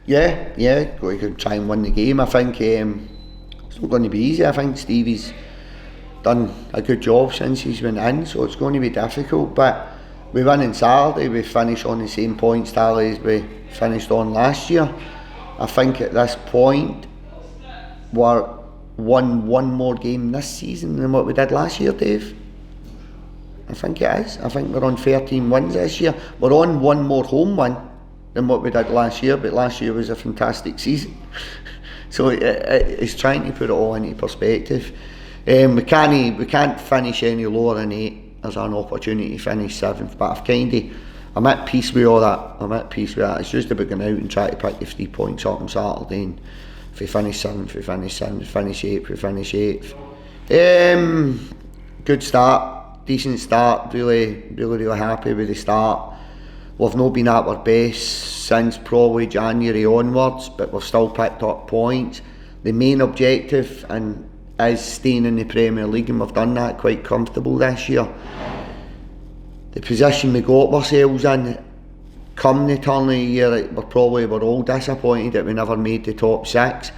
Got to try and win the game. I think it's not going to be easy. I think Stevie's done a good job since he's been in, so it's going to be difficult. But we win on Saturday, we finish on the same points tally as we finished on last year. I think at this point we're won one more game this season than what we did last year, Dave. I think it is. I think we're on 13 wins this year. We're on one more home win than what we did last year, but last year was a fantastic season. So it's trying to put it all into perspective. We can't finish any lower than 8. There's an opportunity to finish 7th, but I'm at peace with all that. It's just about going out and trying to pick the 3 points up on Saturday, and if we finish 7th, we finish 7th, if we finish 8th, we finish 8th. Good start, decent start, really happy with the start. We've not been at our best since probably January onwards, but we've still picked up points. The main objective is staying in the Premier League, and we've done that quite comfortable this year. The position we got ourselves in, come the turn of the year, we're all disappointed that we never made the top 6.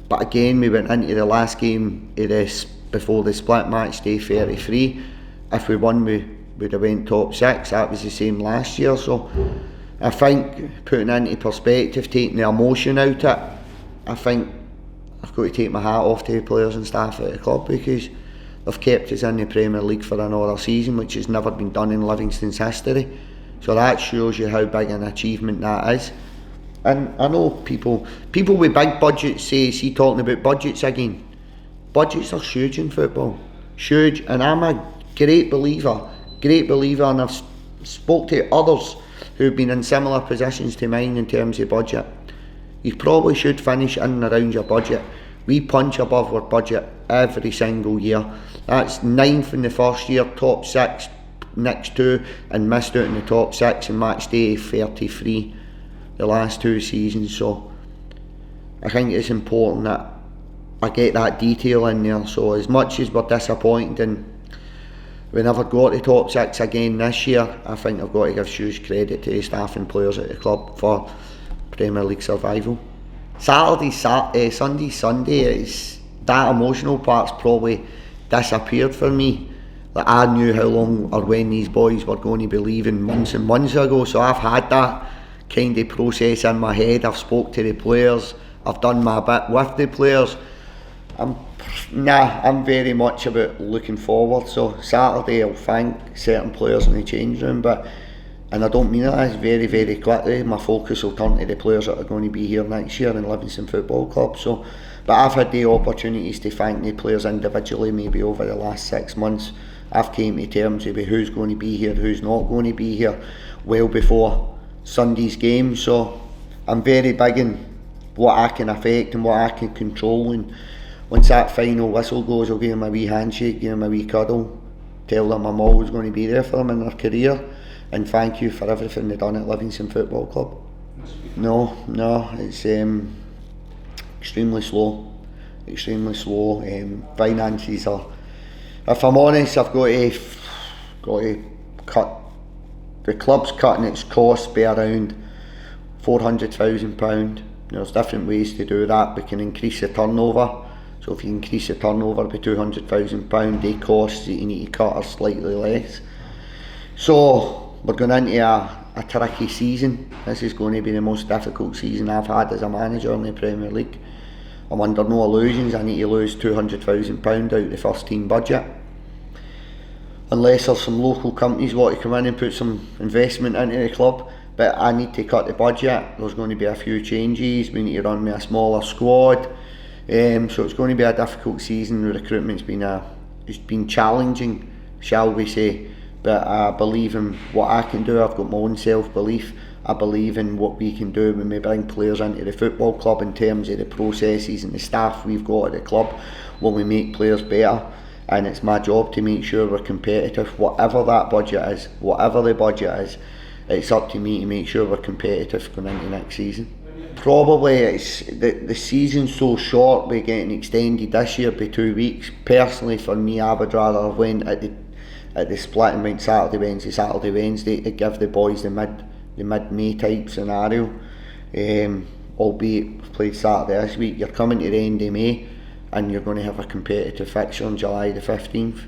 But again, we went into the last game of this before the split match day 33. If we won, we'd have went top 6. That was the same last year. So I think, putting into perspective, taking the emotion out of it, I think I've got to take my hat off to the players and staff at the club, because they've kept us in the Premier League for another season, which has never been done in Livingston's history. So that shows you how big an achievement that is. And I know people with big budgets say, see, talking about budgets again. Budgets are huge in football, huge, and I'm a great believer, and I've spoke to others who've been in similar positions to mine in terms of budget. You probably should finish in and around your budget. We punch above our budget every single year. That's 9th in the first year, top 6 next 2, and missed out in the top 6 in match day 33 the last 2 seasons. So I think it's important that I get that detail in there. So as much as we're disappointed and we never got the top 6 again this year, I think I've got to give huge credit to the staff and players at the club for Premier League survival. Sunday, is that emotional part's probably disappeared for me. Like, I knew how long or when these boys were going to be leaving months and months ago, so I've had that kind of process in my head. I've spoke to the players, I've done my bit with the players. I'm very much about looking forward. So Saturday I'll thank certain players in the change room, and I don't mean it as very, very quickly. My focus will turn to the players that are going to be here next year in Livingston Football Club. So, but I've had the opportunities to thank the players individually, maybe over the last 6 months. I've came to terms with who's going to be here, who's not going to be here, well before Sunday's game. So I'm very big in what I can affect and what I can control, and once that final whistle goes, I'll give them a wee handshake, give them a wee cuddle, tell them I'm always going to be there for them in their career, and thank you for everything they've done at Livingston Football Club. No, it's extremely slow. Finances are, if I'm honest, I've got to cut. The club's cutting its costs by around £400,000. There's different ways to do that. We can increase the turnover. So if you increase the turnover by £200,000, the costs that you need to cut are slightly less. So we're going into a tricky season. This is going to be the most difficult season I've had as a manager in the Premier League. I'm under no illusions I need to lose £200,000 out of the first team budget. Unless there's some local companies want to come in and put some investment into the club. But I need to cut the budget. There's going to be a few changes. We need to run with a smaller squad. So it's going to be a difficult season. The recruitment's been challenging, shall we say. But I believe in what I can do. I've got my own self-belief. I believe in what we can do when we bring players into the football club in terms of the processes and the staff we've got at the club, when we make players better. And it's my job to make sure we're competitive, whatever that budget is, whatever the budget is. It's up to me to make sure we're competitive going into next season. Probably it's the season's so short, we're getting extended this year by 2 weeks. Personally, for me, I would rather have went at the split and went Saturday, Wednesday to give the boys the mid-May type scenario. albeit we've played Saturday this week. You're coming to the end of May and you're going to have a competitive fixture on July the 15th.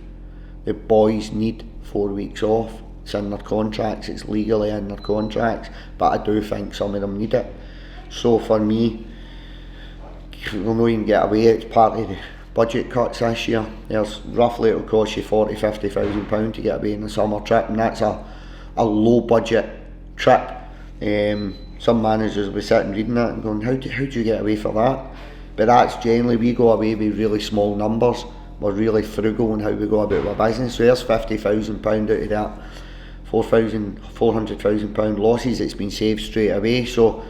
The boys need 4 weeks off. It's in their contracts, it's legally in their contracts, but I do think some of them need it. So for me, we'll not even get away, it's part of the budget cuts this year. There's roughly, it'll cost you £40,000-50,000 to get away in the summer trip, and that's a low budget trip. Some managers will be sitting reading that and going, how do you get away for that? But that's generally, we go away with really small numbers. We're really frugal in how we go about our business. So there's £50,000 out of that £400,000 losses that's been saved straight away. So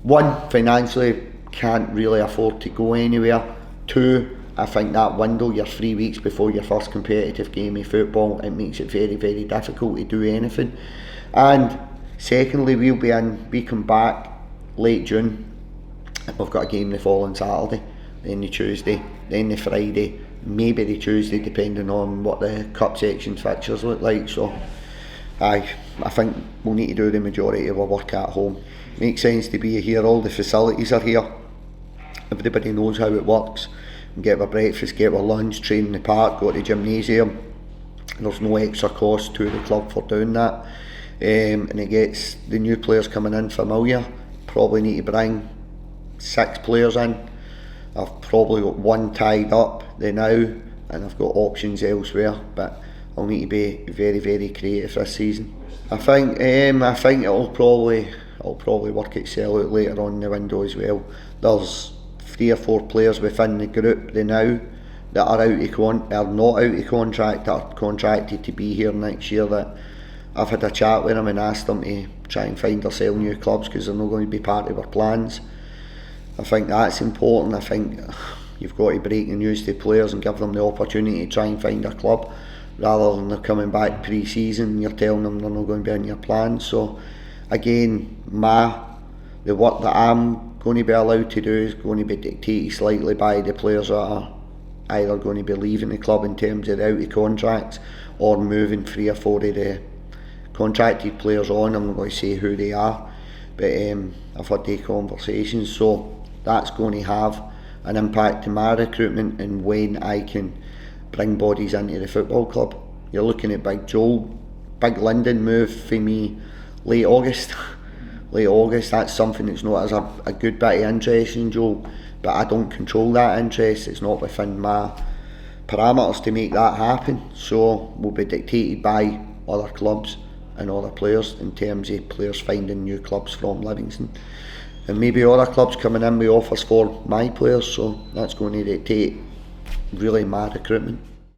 one, financially can't really afford to go anywhere. Two, I think that window, you're 3 weeks before your first competitive game of football, it makes it very, very difficult to do anything. And secondly, we come back late June and we've got a game the following Saturday, then the Tuesday, then the Friday, maybe the Tuesday, depending on what the cup section fixtures look like. So I think we'll need to do the majority of our work at home. Makes sense to be here, all the facilities are here, everybody knows how it works. We get our breakfast, get our lunch, train in the park, go to the gymnasium. There's no extra cost to the club for doing that, and it gets the new players coming in familiar. Probably need to bring 6 players in. I've probably got 1 tied up there now, and I've got options elsewhere, but I'll need to be very, very creative this season. I think it'll probably work itself out later on in the window as well. There's 3 or 4 players within the group now that are not out of contract, that are contracted to be here next year, that I've had a chat with them and asked them to try and find or sell new clubs because they're not going to be part of our plans. I think that's important. I think you've got to break the news to players and give them the opportunity to try and find a club, rather than they're coming back pre-season and you're telling them they're not going to be in your plans. So again, the work that I'm going to be allowed to do is going to be dictated slightly by the players that are either going to be leaving the club in terms of the out of contracts, or moving 3 or 4 of the contracted players on. I'm not going to say who they are, but I've had the conversations, so that's going to have an impact to my recruitment and when I can bring bodies into the football club. You're looking at Big Joel, Big Lyndon move for me late August. Late August, that's something that's not as a good bit of interest in Joel, but I don't control that interest. It's not within my parameters to make that happen, so we'll be dictated by other clubs and other players in terms of players finding new clubs from Livingston, and maybe other clubs coming in with offers for my players, so that's going to dictate really my recruitment.